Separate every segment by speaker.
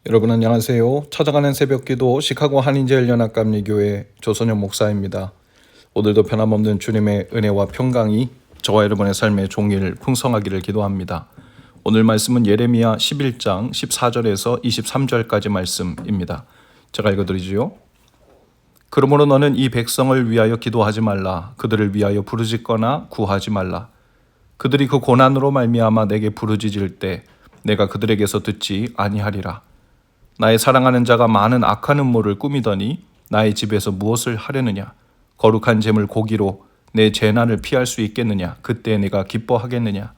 Speaker 1: 여러분 안녕하세요. 찾아가는 새벽기도 시카고 한인제일연합감리교회 조선영 목사입니다. 오늘도 변함없는 주님의 은혜와 평강이 저와 여러분의 삶의 종일 풍성하기를 기도합니다. 오늘 말씀은 예레미야 11장 14절에서 23절까지 말씀입니다. 제가 읽어드리지요. 그러므로 너는 이 백성을 위하여 기도하지 말라. 그들을 위하여 부르짖거나 구하지 말라. 그들이 그 고난으로 말미암아 내게 부르짖을 때 내가 그들에게서 듣지 아니하리라. 나의 사랑하는 자가 많은 악한 음모를 꾸미더니 나의 집에서 무엇을 하려느냐? 거룩한 제물 고기로 내 재난을 피할 수 있겠느냐? 그때 내가 기뻐하겠느냐?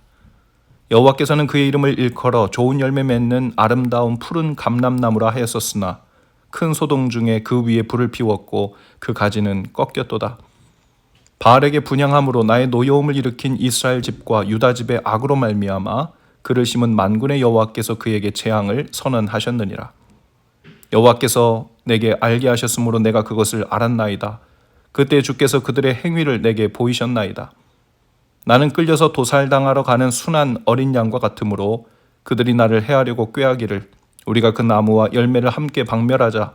Speaker 1: 여호와께서는 그의 이름을 일컬어 좋은 열매 맺는 아름다운 푸른 감람나무라 하였었으나 큰 소동 중에 그 위에 불을 피웠고 그 가지는 꺾였도다. 바알에게 분향함으로 나의 노여움을 일으킨 이스라엘 집과 유다 집의 악으로 말미암아 그를 심은 만군의 여호와께서 그에게 재앙을 선언하셨느니라. 여호와께서 내게 알게 하셨으므로 내가 그것을 알았나이다. 그때 주께서 그들의 행위를 내게 보이셨나이다. 나는 끌려서 도살당하러 가는 순한 어린 양과 같으므로 그들이 나를 해하려고 꾀하기를 우리가 그 나무와 열매를 함께 박멸하자.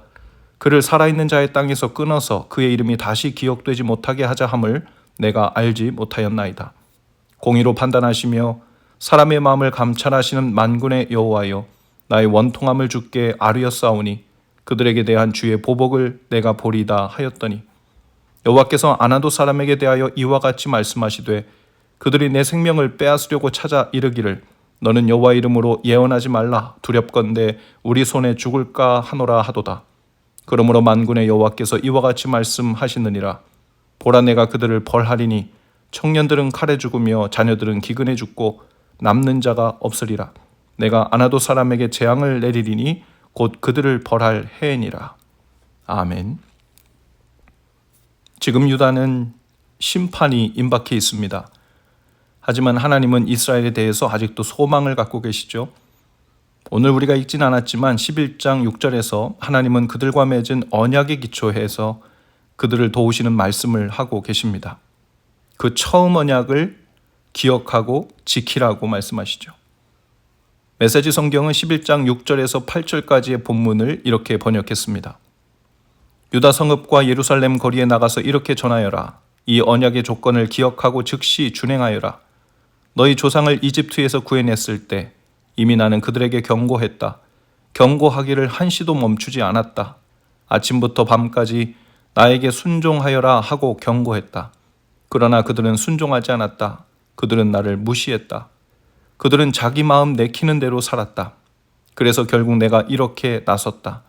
Speaker 1: 그를 살아있는 자의 땅에서 끊어서 그의 이름이 다시 기억되지 못하게 하자 함을 내가 알지 못하였나이다. 공의로 판단하시며 사람의 마음을 감찰하시는 만군의 여호와여, 나의 원통함을 주께 아뢰었사오니 그들에게 대한 주의 보복을 내가 보리다 하였더니 여호와께서 아나도 사람에게 대하여 이와 같이 말씀하시되 그들이 내 생명을 빼앗으려고 찾아 이르기를 너는 여호와 이름으로 예언하지 말라. 두렵건대 우리 손에 죽을까 하노라 하도다. 그러므로 만군의 여호와께서 이와 같이 말씀하시느니라. 보라, 내가 그들을 벌하리니 청년들은 칼에 죽으며 자녀들은 기근에 죽고 남는 자가 없으리라. 내가 아나도 사람에게 재앙을 내리리니 곧 그들을 벌할 해이니라. 아멘. 지금 유다는 심판이 임박해 있습니다. 하지만 하나님은 이스라엘에 대해서 아직도 소망을 갖고 계시죠. 오늘 우리가 읽진 않았지만 11장 6절에서 하나님은 그들과 맺은 언약에 기초해서 그들을 도우시는 말씀을 하고 계십니다. 그 처음 언약을 기억하고 지키라고 말씀하시죠. 메시지 성경은 11장 6절에서 8절까지의 본문을 이렇게 번역했습니다. 유다 성읍과 예루살렘 거리에 나가서 이렇게 전하여라. 이 언약의 조건을 기억하고 즉시 준행하여라. 너희 조상을 이집트에서 구해냈을 때 이미 나는 그들에게 경고했다. 경고하기를 한시도 멈추지 않았다. 아침부터 밤까지 나에게 순종하여라 하고 경고했다. 그러나 그들은 순종하지 않았다. 그들은 나를 무시했다. 그들은 자기 마음 내키는 대로 살았다. 그래서 결국 내가 이렇게 나섰다.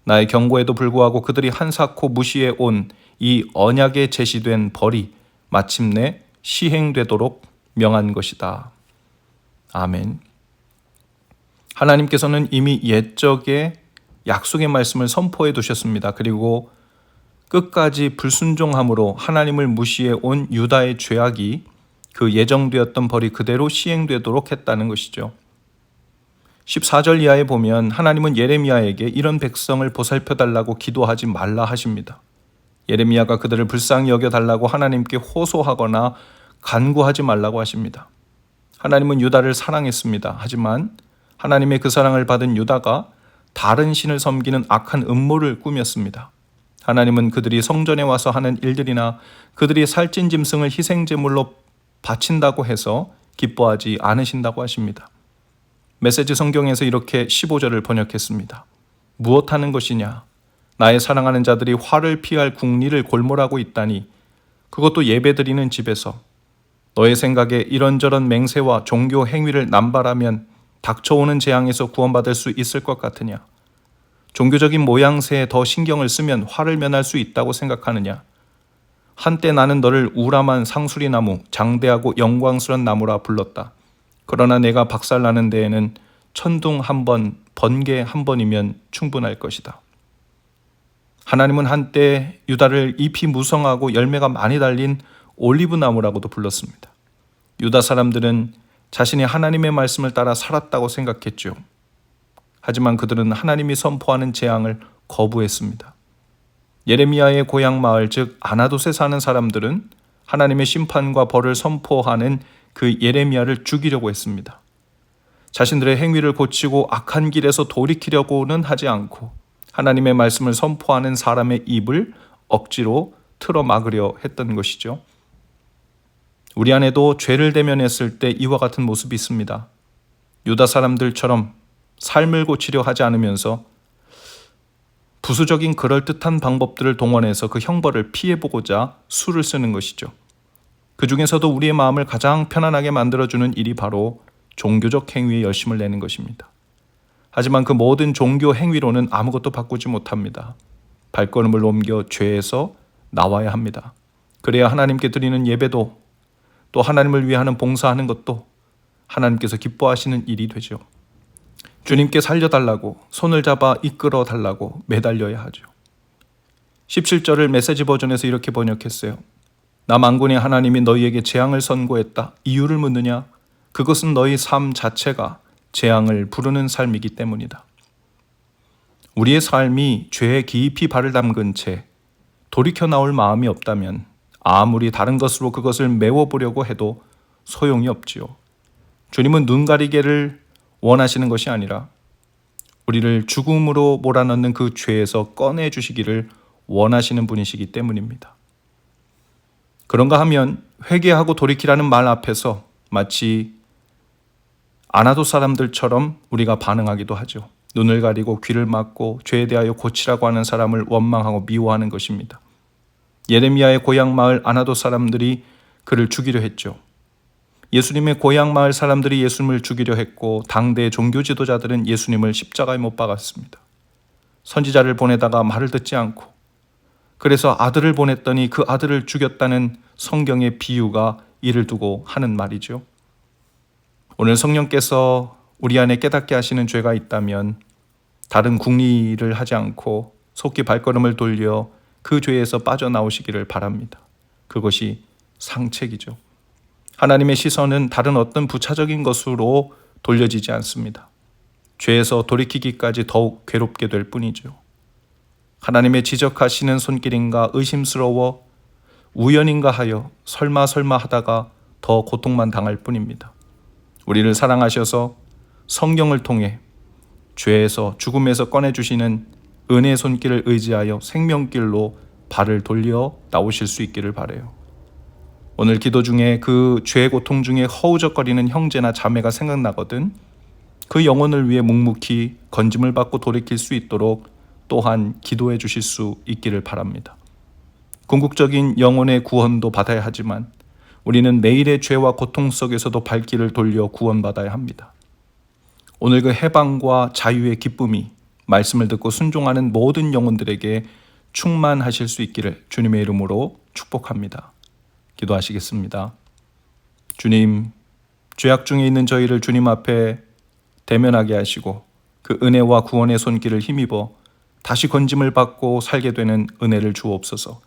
Speaker 1: 나의 경고에도 불구하고 그들이 한사코 무시해 온 이 언약에 제시된 벌이 마침내 시행되도록 명한 것이다. 아멘. 하나님께서는 이미 옛적에 약속의 말씀을 선포해 두셨습니다. 그리고 끝까지 불순종함으로 하나님을 무시해 온 유다의 죄악이 그 예정되었던 벌이 그대로 시행되도록 했다는 것이죠. 14절 이하에 보면 하나님은 예레미야에게 이런 백성을 보살펴달라고 기도하지 말라 하십니다. 예레미야가 그들을 불쌍히 여겨달라고 하나님께 호소하거나 간구하지 말라고 하십니다. 하나님은 유다를 사랑했습니다. 하지만 하나님의 그 사랑을 받은 유다가 다른 신을 섬기는 악한 음모를 꾸몄습니다. 하나님은 그들이 성전에 와서 하는 일들이나 그들이 살찐 짐승을 희생제물로 바친다고 해서 기뻐하지 않으신다고 하십니다. 메시지 성경에서 이렇게 15절을 번역했습니다. 무엇하는 것이냐? 나의 사랑하는 자들이 화를 피할 궁리를 골몰하고 있다니 그것도 예배드리는 집에서 너의 생각에 이런저런 맹세와 종교 행위를 남발하면 닥쳐오는 재앙에서 구원받을 수 있을 것 같으냐? 종교적인 모양새에 더 신경을 쓰면 화를 면할 수 있다고 생각하느냐? 한때 나는 너를 우람한 상수리나무, 장대하고 영광스러운 나무라 불렀다. 그러나 내가 박살나는 데에는 천둥 한 번, 번개 한 번이면 충분할 것이다. 하나님은 한때 유다를 잎이 무성하고 열매가 많이 달린 올리브나무라고도 불렀습니다. 유다 사람들은 자신이 하나님의 말씀을 따라 살았다고 생각했죠. 하지만 그들은 하나님이 선포하는 재앙을 거부했습니다. 예레미야의 고향 마을 즉 아나돗에 사는 사람들은 하나님의 심판과 벌을 선포하는 그 예레미야를 죽이려고 했습니다. 자신들의 행위를 고치고 악한 길에서 돌이키려고는 하지 않고 하나님의 말씀을 선포하는 사람의 입을 억지로 틀어막으려 했던 것이죠. 우리 안에도 죄를 대면했을 때 이와 같은 모습이 있습니다. 유다 사람들처럼 삶을 고치려 하지 않으면서 부수적인 그럴듯한 방법들을 동원해서 그 형벌을 피해보고자 수를 쓰는 것이죠. 그 중에서도 우리의 마음을 가장 편안하게 만들어주는 일이 바로 종교적 행위에 열심을 내는 것입니다. 하지만 그 모든 종교 행위로는 아무것도 바꾸지 못합니다. 발걸음을 옮겨 죄에서 나와야 합니다. 그래야 하나님께 드리는 예배도 또 하나님을 위하는 봉사하는 것도 하나님께서 기뻐하시는 일이 되죠. 주님께 살려달라고 손을 잡아 이끌어 달라고 매달려야 하죠. 17절을 메시지 버전에서 이렇게 번역했어요. 나 만군의 하나님이 너희에게 재앙을 선고했다. 이유를 묻느냐? 그것은 너희 삶 자체가 재앙을 부르는 삶이기 때문이다. 우리의 삶이 죄에 깊이 발을 담근 채 돌이켜 나올 마음이 없다면 아무리 다른 것으로 그것을 메워보려고 해도 소용이 없지요. 주님은 눈 가리개를 원하시는 것이 아니라 우리를 죽음으로 몰아넣는 그 죄에서 꺼내주시기를 원하시는 분이시기 때문입니다. 그런가 하면 회개하고 돌이키라는 말 앞에서 마치 아나도 사람들처럼 우리가 반응하기도 하죠. 눈을 가리고 귀를 막고 죄에 대하여 고치라고 하는 사람을 원망하고 미워하는 것입니다. 예레미야의 고향 마을 아나도 사람들이 그를 죽이려 했죠. 예수님의 고향 마을 사람들이 예수님을 죽이려 했고 당대 종교 지도자들은 예수님을 십자가에 못 박았습니다. 선지자를 보내다가 말을 듣지 않고 그래서 아들을 보냈더니 그 아들을 죽였다는 성경의 비유가 이를 두고 하는 말이죠. 오늘 성령께서 우리 안에 깨닫게 하시는 죄가 있다면 다른 궁리를 하지 않고 속히 발걸음을 돌려 그 죄에서 빠져나오시기를 바랍니다. 그것이 상책이죠. 하나님의 시선은 다른 어떤 부차적인 것으로 돌려지지 않습니다. 죄에서 돌이키기까지 더욱 괴롭게 될 뿐이죠. 하나님의 지적하시는 손길인가 의심스러워 우연인가 하여 설마 하다가 더 고통만 당할 뿐입니다. 우리를 사랑하셔서 성경을 통해 죄에서 죽음에서 꺼내주시는 은혜의 손길을 의지하여 생명길로 발을 돌려 나오실 수 있기를 바라요. 오늘 기도 중에 그 죄의 고통 중에 허우적거리는 형제나 자매가 생각나거든 그 영혼을 위해 묵묵히 건짐을 받고 돌이킬 수 있도록 또한 기도해 주실 수 있기를 바랍니다. 궁극적인 영혼의 구원도 받아야 하지만 우리는 매일의 죄와 고통 속에서도 발길을 돌려 구원받아야 합니다. 오늘 그 해방과 자유의 기쁨이 말씀을 듣고 순종하는 모든 영혼들에게 충만하실 수 있기를 주님의 이름으로 축복합니다. 기도하시겠습니다. 주님, 죄악 중에 있는 저희를 주님 앞에 대면하게 하시고 그 은혜와 구원의 손길을 힘입어 다시 건짐을 받고 살게 되는 은혜를 주옵소서.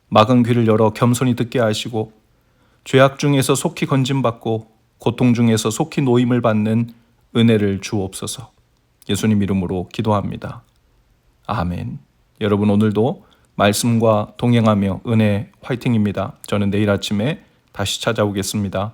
Speaker 1: 막은 귀를 열어 겸손히 듣게 하시고 죄악 중에서 속히 건짐받고 고통 중에서 속히 노임을 받는 은혜를 주옵소서. 예수님 이름으로 기도합니다. 아멘. 여러분 오늘도 말씀과 동행하며 은혜 화이팅입니다. 저는 내일 아침에 다시 찾아오겠습니다.